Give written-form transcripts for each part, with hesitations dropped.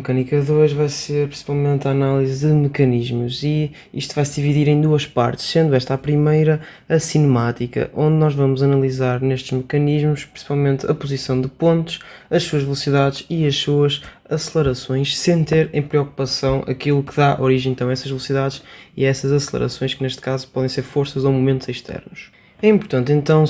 Mecânica 2 vai ser principalmente a análise de mecanismos e isto vai se dividir em duas partes, sendo esta a primeira a cinemática, onde nós vamos analisar nestes mecanismos principalmente a posição de pontos, as suas velocidades e as suas acelerações, sem ter em preocupação aquilo que dá origem então a essas velocidades e a essas acelerações, que neste caso podem ser forças ou momentos externos. É importante então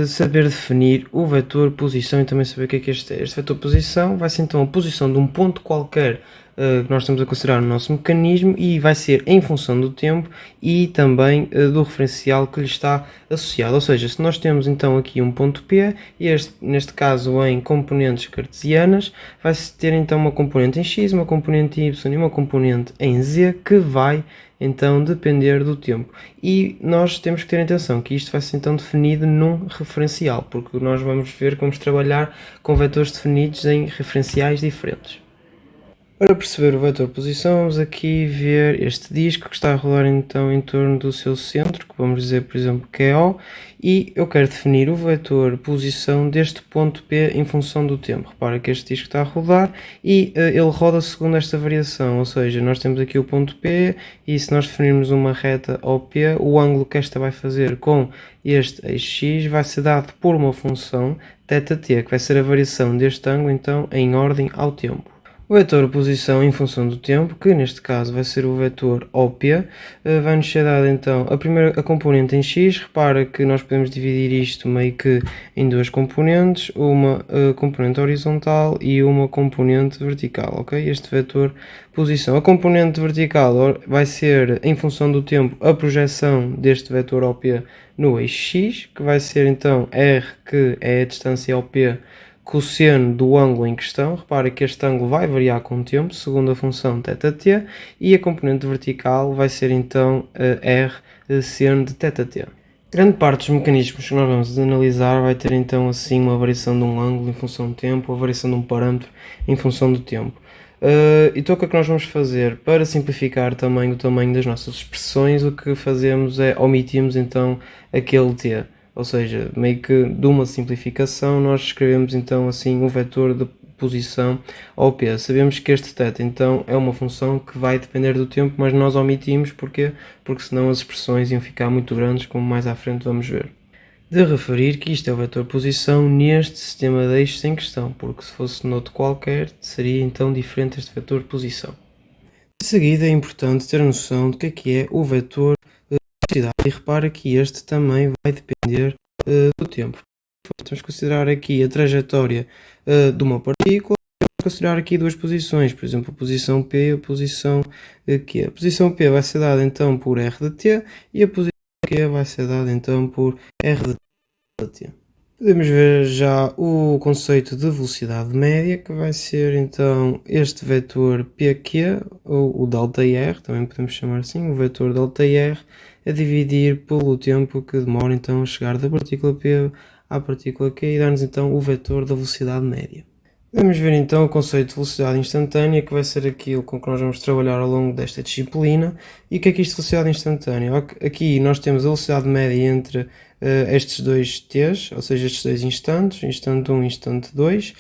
saber definir o vetor posição e também saber o que é este é. Este vetor posição vai ser então a posição de um ponto qualquer que nós estamos a considerar no nosso mecanismo e vai ser em função do tempo e também do referencial que lhe está associado. Ou seja, se nós temos então aqui um ponto P, e neste caso em componentes cartesianas, vai ter então uma componente em X, uma componente em Y e uma componente em Z que vai então depender do tempo. E nós temos que ter atenção que isto vai ser então definido num referencial, porque nós vamos ver que vamos trabalhar com vetores definidos em referenciais diferentes. Para perceber o vetor posição, vamos aqui ver este disco que está a rolar então em torno do seu centro, que vamos dizer por exemplo que é O, e eu quero definir o vetor posição deste ponto P em função do tempo. Repara que este disco está a rodar e ele roda segundo esta variação, ou seja, nós temos aqui o ponto P e se nós definirmos uma reta OP, o ângulo que esta vai fazer com este eixo X vai ser dado por uma função θt, que vai ser a variação deste ângulo então em ordem ao tempo. O vetor posição em função do tempo, que neste caso vai ser o vetor OP, vai-nos ser dado então a componente em X. Repara que nós podemos dividir isto meio que em duas componentes, uma componente horizontal e uma componente vertical, ok? Este vetor posição. A componente vertical vai ser em função do tempo a projeção deste vetor OP no eixo X, que vai ser então R, que é a distância OP, cosseno do ângulo em questão. Repara que este ângulo vai variar com o tempo, segundo a função θt, e a componente vertical vai ser então R seno de θt. Grande parte dos mecanismos que nós vamos analisar vai ter então assim uma variação de um ângulo em função do tempo, ou a variação de um parâmetro em função do tempo. Então o que é que nós vamos fazer? Para simplificar também o tamanho das nossas expressões, o que fazemos é omitirmos então aquele t. Ou seja, meio que de uma simplificação nós escrevemos então assim o vetor de posição OP. Sabemos que este θ então é uma função que vai depender do tempo, mas nós omitimos porque senão as expressões iam ficar muito grandes, como mais à frente vamos ver. De referir que isto é o vetor posição neste sistema de eixos em questão, porque se fosse noutro qualquer seria então diferente este vetor posição. De seguida é importante ter noção do que é o vetor velocidade, e repara que este também vai depender do tempo. Temos que considerar aqui a trajetória de uma partícula, temos que considerar aqui duas posições, por exemplo a posição P e a posição Q. A posição P vai ser dada então por R de t e a posição Q vai ser dada então por R de t. Podemos ver já o conceito de velocidade média, que vai ser então este vetor PQ, ou o ΔR, também podemos chamar assim, o vetor ΔR, a dividir pelo tempo que demora então a chegar da partícula P à partícula Q e dar-nos então o vetor da velocidade média. Vamos ver então o conceito de velocidade instantânea, que vai ser aquilo com que nós vamos trabalhar ao longo desta disciplina. E o que é isto de velocidade instantânea? Aqui nós temos a velocidade média entre estes dois t's, ou seja, estes dois instantes, instante 1 e instante 2.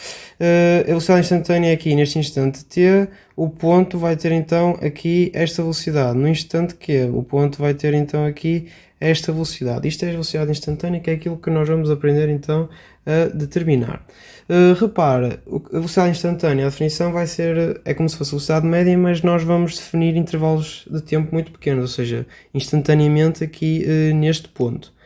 A velocidade instantânea é aqui neste instante t, o ponto vai ter então aqui esta velocidade. No instante q, o ponto vai ter então aqui esta velocidade. Isto é a velocidade instantânea, que é aquilo que nós vamos aprender então a determinar. Repara, a velocidade instantânea, a definição vai ser, é como se fosse a velocidade média, mas nós vamos definir intervalos de tempo muito pequenos, ou seja, instantaneamente aqui neste ponto.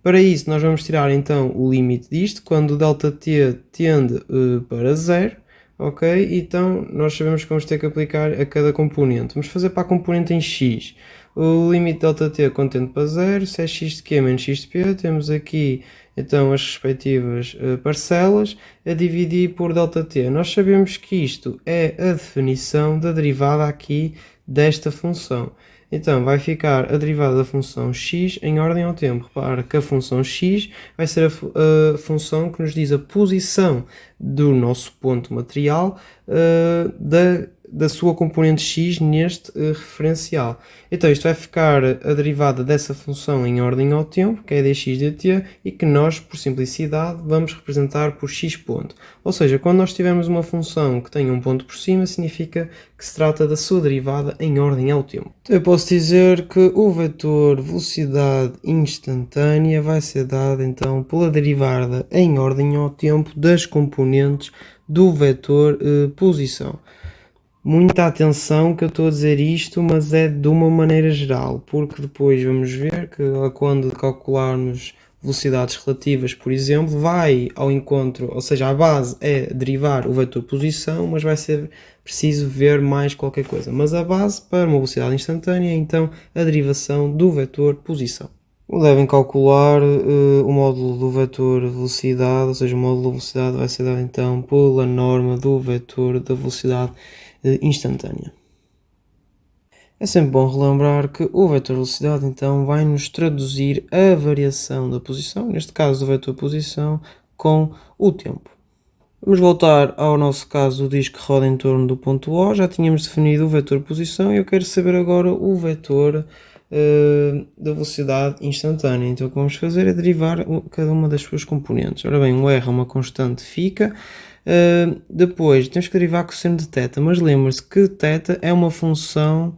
Para isso nós vamos tirar então o limite disto, quando o ΔT tende para zero, ok? Então nós sabemos que vamos ter que aplicar a cada componente. Vamos fazer para a componente em x. O limite ΔT quando tende para zero, se é x de q menos x de p, temos aqui então as respectivas parcelas a dividir por ΔT. Nós sabemos que isto é a definição da derivada aqui desta função. Então vai ficar a derivada da função x em ordem ao tempo. Repara que a função x vai ser a função que nos diz a posição do nosso ponto material da sua componente x neste referencial. Então isto vai ficar a derivada dessa função em ordem ao tempo, que é dx dt, e que nós, por simplicidade, vamos representar por x ponto. Ou seja, quando nós tivermos uma função que tenha um ponto por cima, significa que se trata da sua derivada em ordem ao tempo. Então eu posso dizer que o vetor velocidade instantânea vai ser dado então pela derivada em ordem ao tempo das componentes do vetor posição. Muita atenção que eu estou a dizer isto, mas é de uma maneira geral, porque depois vamos ver que quando calcularmos velocidades relativas, por exemplo, vai ao encontro, ou seja, a base é derivar o vetor posição, mas vai ser preciso ver mais qualquer coisa. Mas a base para uma velocidade instantânea é então a derivação do vetor posição. Devem calcular o módulo do vetor velocidade, ou seja, o módulo da velocidade vai ser dado então pela norma do vetor da velocidade instantânea. É sempre bom relembrar que o vetor velocidade então vai nos traduzir a variação da posição, neste caso do vetor posição, com o tempo. Vamos voltar ao nosso caso do disco que roda em torno do ponto O. Já tínhamos definido o vetor posição e eu quero saber agora o vetor da velocidade instantânea. Então o que vamos fazer é derivar cada uma das suas componentes. Ora bem, o R é uma constante fica. Depois temos que derivar cosseno de θ, mas lembre-se que θ é uma função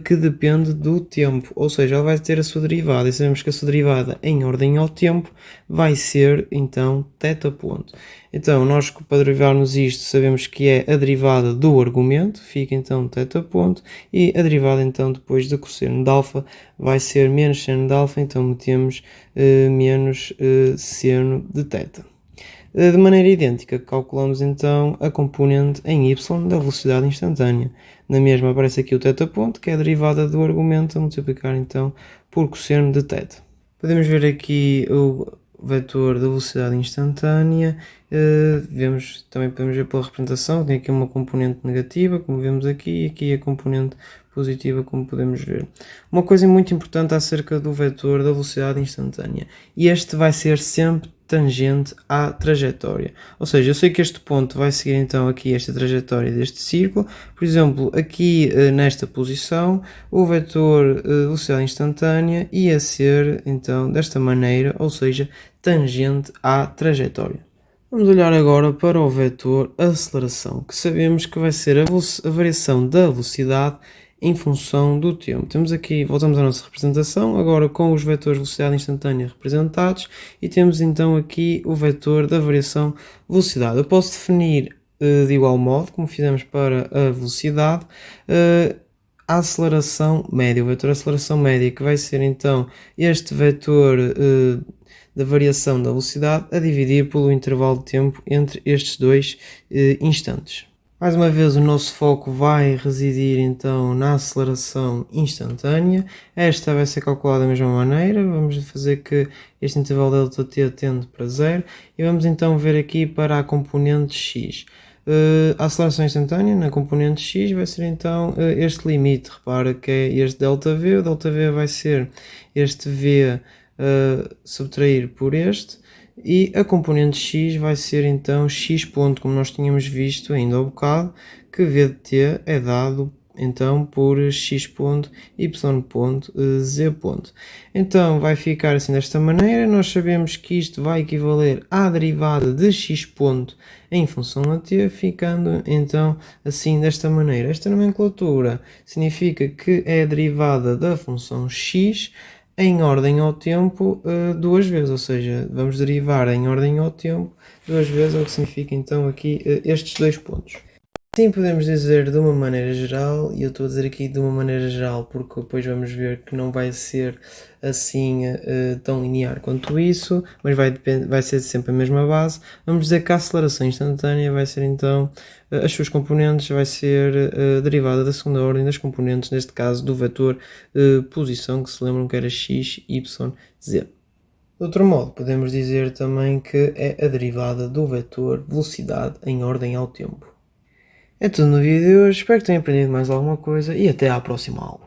que depende do tempo, ou seja, ela vai ter a sua derivada, e sabemos que a sua derivada em ordem ao tempo vai ser então θ ponto. Então nós, para derivarmos isto, sabemos que é a derivada do argumento, fica então θ ponto, e a derivada então depois de cosseno de alfa vai ser menos seno de alfa, então metemos menos seno de θ. De maneira idêntica, calculamos então a componente em y da velocidade instantânea. Na mesma aparece aqui o θ ponto, que é a derivada do argumento, a multiplicar então por cosseno de θ. Podemos ver aqui o vetor da velocidade instantânea, também podemos ver pela representação, tem aqui uma componente negativa, como vemos aqui, e aqui a componente positiva, como podemos ver. Uma coisa muito importante acerca do vetor da velocidade instantânea, e este vai ser sempre tangente à trajetória. Ou seja, eu sei que este ponto vai seguir então aqui esta trajetória deste círculo. Por exemplo, aqui nesta posição, o vetor velocidade instantânea ia ser então desta maneira, ou seja, tangente à trajetória. Vamos olhar agora para o vetor aceleração, que sabemos que vai ser a variação da velocidade em função do tempo. Temos aqui, voltamos à nossa representação, agora com os vetores de velocidade instantânea representados, e temos então aqui o vetor da variação velocidade. Eu posso definir de igual modo, como fizemos para a velocidade, a aceleração média, o vetor de aceleração média, que vai ser então este vetor da variação da velocidade a dividir pelo intervalo de tempo entre estes dois instantes. Mais uma vez o nosso foco vai residir então na aceleração instantânea. Esta vai ser calculada da mesma maneira, vamos fazer que este intervalo Δt tende para zero e vamos então ver aqui para a componente x. A aceleração instantânea na componente x vai ser então este limite, repara que é este ΔV, o ΔV vai ser este V subtrair por este, e a componente x vai ser então x ponto, como nós tínhamos visto ainda há bocado, que v de t é dado então por x ponto, y ponto, z ponto. Então vai ficar assim desta maneira. Nós sabemos que isto vai equivaler à derivada de x ponto em função a t, ficando então assim desta maneira. Esta nomenclatura significa que é a derivada da função x em ordem ao tempo duas vezes, ou seja, vamos derivar em ordem ao tempo duas vezes, o que significa então aqui estes dois pontos. Assim podemos dizer de uma maneira geral, e eu estou a dizer aqui de uma maneira geral porque depois vamos ver que não vai ser assim tão linear quanto isso, mas vai ser sempre a mesma base. Vamos dizer que a aceleração instantânea vai ser então, as suas componentes vai ser derivada da segunda ordem das componentes, neste caso do vetor posição, que se lembram que era x, y, z. De outro modo, podemos dizer também que é a derivada do vetor velocidade em ordem ao tempo. É tudo no vídeo de hoje, espero que tenham aprendido mais alguma coisa e até à próxima aula.